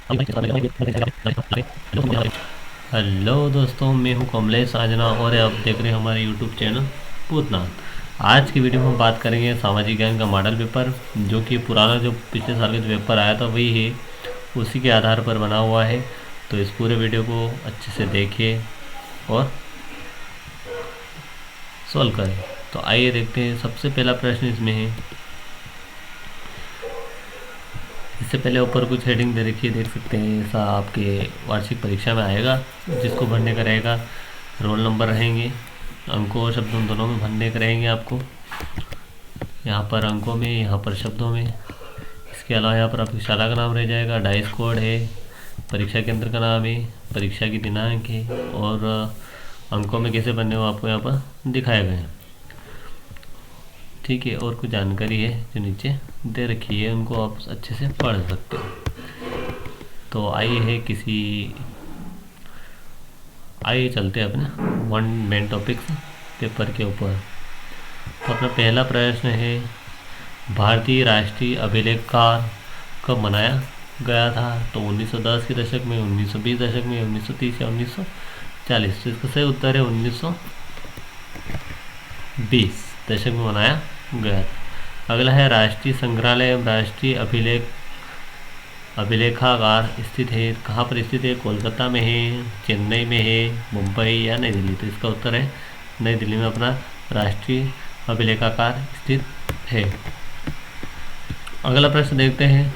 Hello दोस्तों, मैं हूं कमलेश साजना और आप देख रहे हैं हमारे यूट्यूब चैनल भूतनाथ। आज की वीडियो में हम बात करेंगे सामाजिक ज्ञान का मॉडल पेपर, जो कि पुराना जो पिछले साल का जो पेपर आया था वही है, उसी के आधार पर बना हुआ है। तो इस पूरे वीडियो को अच्छे से देखिए और सॉल्व करें। तो आइए देखते हैं। सबसे पहला प्रश्न इसमें है, इससे पहले ऊपर कुछ हेडिंग दे रखी है, देख सकते हैं। ऐसा आपके वार्षिक परीक्षा में आएगा, जिसको भरने का रहेगा। रोल नंबर रहेंगे, अंकों और शब्दों दोनों में भरने के रहेंगे आपको। यहाँ पर अंकों में, यहाँ पर शब्दों में। इसके अलावा यहाँ पर आपकी शाला का नाम रह जाएगा, डाइस कोड है, परीक्षा केंद्र का नाम है, परीक्षा की दिनांक है और अंकों में कैसे बनने हो आपको यहाँ पर दिखाया गया है। ठीक है, और कुछ जानकारी है जो नीचे दे रखी है, उनको आप अच्छे से पढ़ सकते हो। तो आइए चलते हैं अपने वन मेन टॉपिक्स पेपर के ऊपर। तो अपना पहला प्रश्न है, भारतीय राष्ट्रीय अभिलेखकार कब मनाया गया था? तो 1910 के दशक में, 1920 दशक में, 1930 या 1940। तो इसका सही उत्तर है 1920 दशक में मनाया गया था। अगला है, राष्ट्रीय संग्रहालय एवं राष्ट्रीय अभिलेखागार स्थित है, कहाँ पर स्थित है? कोलकाता में है, चेन्नई में है, मुंबई या नई दिल्ली? तो इसका उत्तर है नई दिल्ली में अपना राष्ट्रीय अभिलेखागार स्थित है। अगला प्रश्न देखते हैं,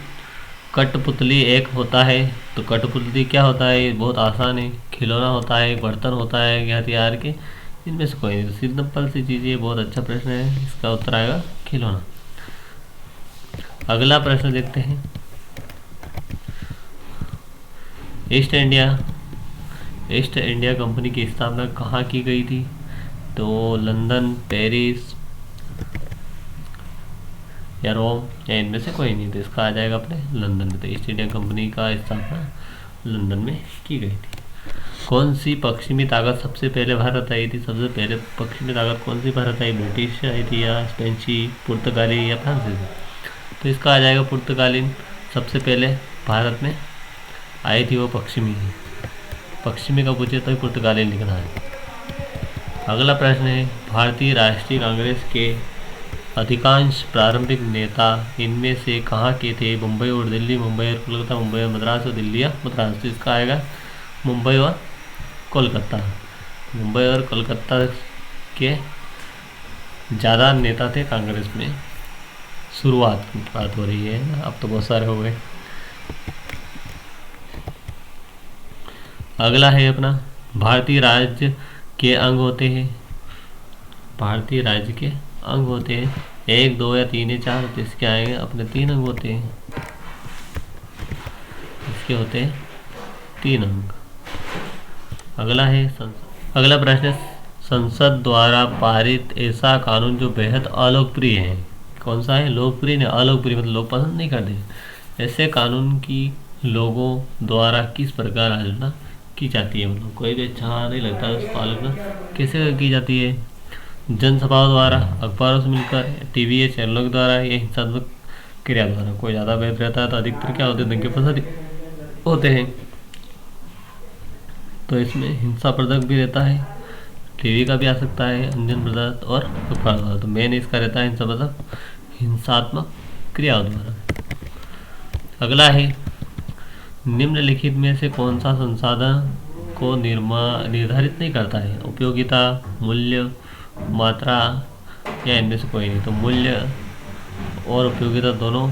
कठपुतली एक होता है। तो कठपुतली क्या होता है? ये बहुत आसान है। खिलौना होता है, बर्तन होता है या हथियार के, इनमें से कोई नहीं। सिंपल सी चीज़ है, बहुत अच्छा प्रश्न है। इसका उत्तर आएगा खिलौना। अगला प्रश्न देखते हैं, ईस्ट इंडिया कंपनी की स्थापना कहाँ की गई थी? तो लंदन, पेरिस या रोम या इनमें से कोई नहीं। तो इसका आ जाएगा अपने लंदन में। तो ईस्ट इंडिया कंपनी का स्थापना लंदन में की गई थी। कौन सी पश्चिमी ताकत सबसे पहले भारत आई थी? सबसे पहले पश्चिमी ताकत कौन सी भारत आई? ब्रिटिश आई थी या स्पेनिश, पुर्तगाली या फ्रांसीसी? तो इसका आ जाएगा पुर्तगालीन। सबसे पहले भारत में आई थी वो पश्चिमी का पूछे तो पुर्तगाली लिखना है। अगला प्रश्न है, भारतीय राष्ट्रीय कांग्रेस के अधिकांश प्रारंभिक नेता इनमें से कहाँ के थे? मुंबई और दिल्ली, मुंबई और कोलकाता, मुंबई और मद्रास और दिल्ली या मद्रास? तो इसका आएगा मुंबई और कोलकाता। मुंबई और कोलकाता के ज़्यादा नेता थे कांग्रेस में। शुरुआत की बात हो रही है, अब तो बहुत सारे हो गए। अगला है अपना, भारतीय राज्य के अंग होते हैं। भारतीय राज्य के अंग होते हैं 1, 2 या 3 या 4। तो इसके आएंगे अपने 3 अंग होते हैं। इसके होते हैं 3 अंग। अगला प्रश्न है, संसद द्वारा पारित ऐसा कानून जो बेहद अलोकप्रिय है। कौन सा है? लोकप्रिय नहीं, अलोकप्रिय मतलब लोग पसंद नहीं करते। ऐसे कानून की लोगों द्वारा किस प्रकार आलोचना की जाती है? मतलब कोई भी अच्छा नहीं लगता है, उसको आलोचना कैसे की जाती है? जनसभाओं द्वारा, अखबारों से मिलकर, टीवी या चैनलों के द्वारा या हिंसात्मक क्रिया द्वारा? कोई ज़्यादा बेहतर रहता है तो अधिकतर क्या होते हैं? दंगे फसाद होते हैं। तो इसमें हिंसावर्धक भी रहता है, टीवी का भी आ सकता है, अंजन प्रदत्त और अखबार द्वारा। तो मेन इसका रहता है हिंसात्मक क्रियाओं द्वारा। अगला है, निम्नलिखित में से कौन सा संसाधन को निर्धारित नहीं करता है? उपयोगिता, मूल्य, मात्रा या इनमें से कोई नहीं? तो मूल्य और उपयोगिता दोनों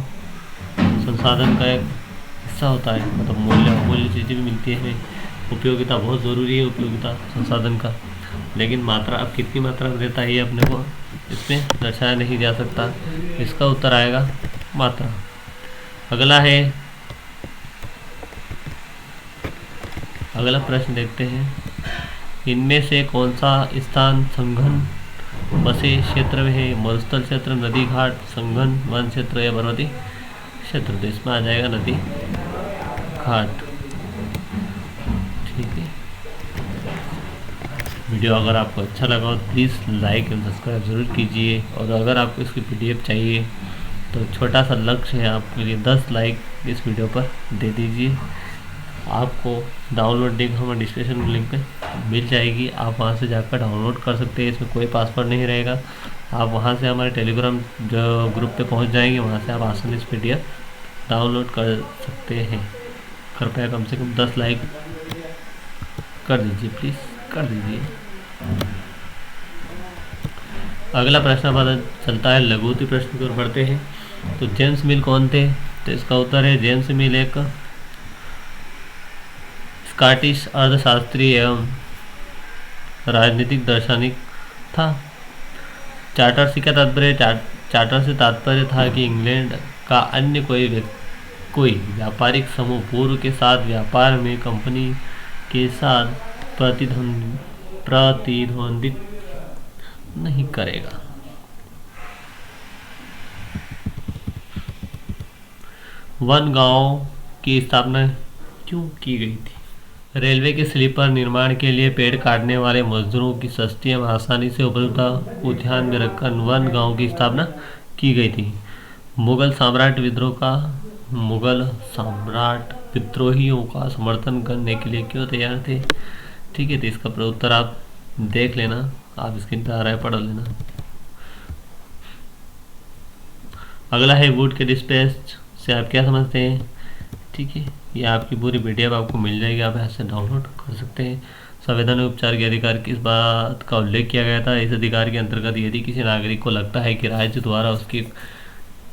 संसाधन का एक हिस्सा होता है। मतलब मूल्य चीज़ें भी मिलती है, उपयोगिता बहुत ज़रूरी है, उपयोगिता संसाधन का। लेकिन मात्रा, अब कितनी मात्रा में देता है ये अपने को इसमें दर्शाया नहीं जा सकता। इसका उत्तर आएगा मात्रा। अगला प्रश्न देखते हैं, इनमें से कौन सा स्थान संघन बसे क्षेत्र में है? मरुस्थल क्षेत्र, नदी घाट, संघन वन क्षेत्र या पर्वतीय क्षेत्र? तो इसमें आ जाएगा नदी घाट। ठीक है, वीडियो अगर आपको अच्छा लगा हो तो प्लीज़ लाइक एंड सब्सक्राइब ज़रूर कीजिए। और अगर आपको इसकी PDF चाहिए तो छोटा सा लक्ष्य है आपके लिए, 10 लाइक इस वीडियो पर दे दीजिए। आपको डाउनलोड लिंक हमारे डिस्क्रिप्शन लिंक पे मिल जाएगी। आप वहाँ से जाकर डाउनलोड कर सकते हैं। इसमें कोई पासवर्ड नहीं रहेगा। आप वहाँ से हमारे टेलीग्राम जो ग्रुप पे पहुँच जाएंगे, वहाँ से आप आसानी से PDF डाउनलोड कर सकते हैं। कृपया कम से कम 10 लाइक कर दीजिए, प्लीज़ कर दीजिए। अगला प्रश्न पता चलता है लघुत्तम प्रश्न की ओर बढ़ते हैं। तो जेम्स मिल कौन थे? तो इसका उत्तर है जेम्स मिल एक स्कॉटिश अर्थशास्त्री एवं राजनीतिक दार्शनिक था। चार्टर से क्या तात्पर्य? चार्टर से तात्पर्य था कि इंग्लैंड का अन्य कोई व्यापारिक समूह पूर्व के साथ व्यापार में कंपनी के साथ प्रतिद्वंदित नहीं करेगा। वन गांव की स्थापना क्यों की गई थी? रेलवे के स्लीपर निर्माण के लिए पेड़ काटने वाले मजदूरों की सस्ती एवं आसानी से उपलब्धता को ध्यान में रखकर वन गांव की स्थापना की गई थी। मुगल सम्राट विद्रोहियों का समर्थन करने के लिए क्यों तैयार थे? ठीक है, तो इसका उत्तर आप देख लेना, आप स्क्रीन पर आ रहा है, पढ़ लेना। अगला है वुड के डिस्पैच से आप क्या समझते हैं? ठीक है, ये आपकी पूरी PDF आपको मिल जाएगी, आप यहाँ से डाउनलोड कर सकते हैं। संवैधानिक उपचार के अधिकार की इस बात का उल्लेख किया गया था। इस अधिकार के अंतर्गत यदि किसी नागरिक को लगता है कि राज्य द्वारा उसके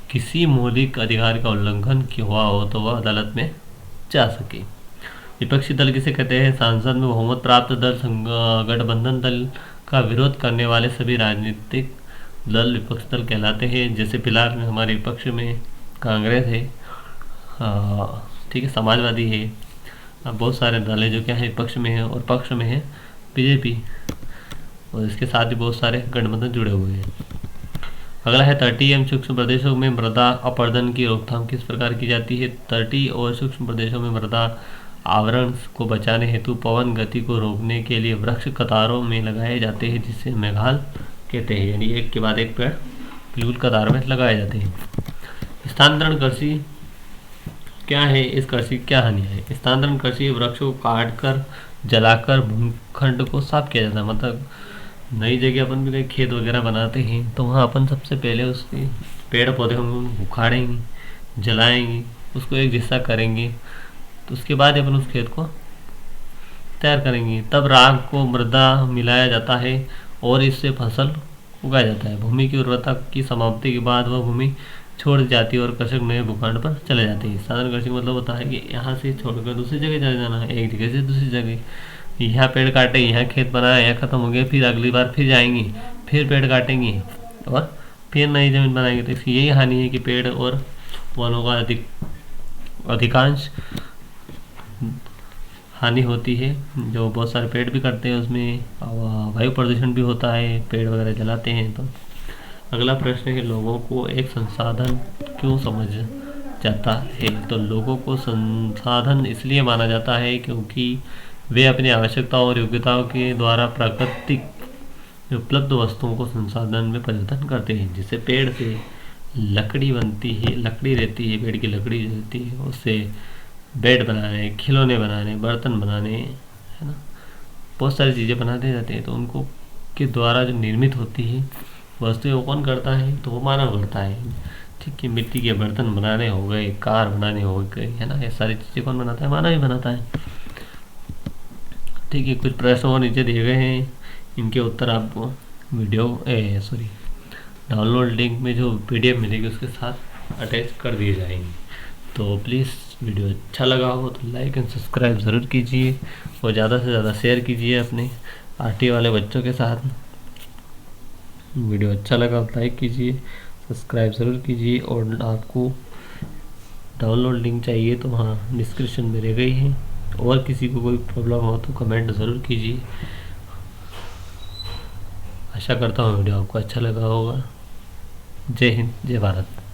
किसी मौलिक अधिकार का उल्लंघन हुआ हो तो वह अदालत में जा सके। विपक्षी दल किसे कहते हैं? सांसद में बहुमत प्राप्त दल, गठबंधन दल का विरोध करने वाले सभी राजनीतिक दल विपक्षी दल कहलाते हैं। जैसे फिलहाल में हमारे विपक्ष में कांग्रेस है, ठीक है, समाजवादी है, बहुत सारे दल है जो क्या है विपक्ष में है, और पक्ष में है BJP, और इसके साथ ही बहुत सारे गठबंधन जुड़े हुए हैं। अगला है तटीय एवं सूक्ष्म प्रदेशों में मृदा अपरदन की रोकथाम किस प्रकार की जाती है? तटीय और सूक्ष्म प्रदेशों में मृदा आवरण को बचाने हेतु पवन गति को रोकने के लिए वृक्ष कतारों में लगाए जाते हैं, जिसे मेघाल कहते हैं। यानी एक के बाद एक पेड़ बिल्कुल कतार में लगाए जाते हैं। स्थानांतरण कृषि क्या है? इस कृषि क्या हानि है? स्थानांतरण कृषि वृक्षों को काटकर जलाकर भूखंड को साफ किया जाता है। मतलब नई जगह अपन भी कहीं खेत वगैरह बनाते हैं तो वहाँ अपन सबसे पहले उसके पेड़ पौधे होंगे उखाड़ेंगे, जलाएंगे, उसको एक हिस्सा करेंगे, तो उसके बाद अपन उस खेत को तैयार करेंगे। तब राख को मृदा मिलाया जाता है और इससे फसल उगाया जाता है। भूमि की उर्वरता की समाप्ति के बाद वह भूमि छोड़ जाती है और कृषक नए भूखंड पर चले जाते हैं। साधारण कृषि मतलब होता है कि यहाँ से छोड़कर दूसरी जगह चले जाना है, एक जगह से दूसरी जगह। यहाँ पेड़ काटे, यहाँ खेत बनाया, यहाँ खत्म हो गया, फिर अगली बार फिर जाएंगे, फिर पेड़ काटेंगे और फिर नई जमीन बनाएंगे। तो इसकी यही हानि है कि पेड़ और वनों का अधिकांश हानि होती है। जो बहुत सारे पेड़ भी कटते हैं उसमें वायु प्रदूषण भी होता है, पेड़ वगैरह जलाते हैं। तो अगला प्रश्न है लोगों को एक संसाधन क्यों समझ जाता है? तो लोगों को संसाधन इसलिए माना जाता है क्योंकि वे अपनी आवश्यकताओं और योग्यताओं के द्वारा प्राकृतिक उपलब्ध वस्तुओं को संसाधन में परिवर्तन करते हैं। जैसे पेड़ से लकड़ी बनती है, लकड़ी रहती है, पेड़ की लकड़ी जो रहती है उससे बेड बनाने, खिलौने बनाने, बर्तन बनाने, है ना, बहुत सारी चीज़ें बनाते जाते हैं। तो उनको के द्वारा जो निर्मित होती है वस्तुएं वो कौन करता है? तो वो मानव करता है। ठीक है, मिट्टी के बर्तन बनाने हो गए, कार बनाने हो गए, है ना, ये सारी चीज़ें कौन बनाता है? मानव ही बनाता है। ठीक है, कुछ प्रश्न और नीचे दिए गए हैं, इनके उत्तर आपको डाउनलोड लिंक में जो PDF मिलेगी उसके साथ अटैच कर दिए जाएंगे। तो प्लीज़ वीडियो अच्छा लगा हो तो लाइक एंड सब्सक्राइब ज़रूर कीजिए और ज़्यादा से ज़्यादा शेयर कीजिए अपने RT वाले बच्चों के साथ। वीडियो अच्छा लगा तो लाइक कीजिए, सब्सक्राइब ज़रूर कीजिए, और आपको डाउनलोड लिंक चाहिए तो वहाँ डिस्क्रिप्शन में रह गई है। और किसी को कोई प्रॉब्लम हो तो कमेंट ज़रूर कीजिए। आशा करता हूँ वीडियो आपको अच्छा लगा होगा। जय हिंद, जय भारत।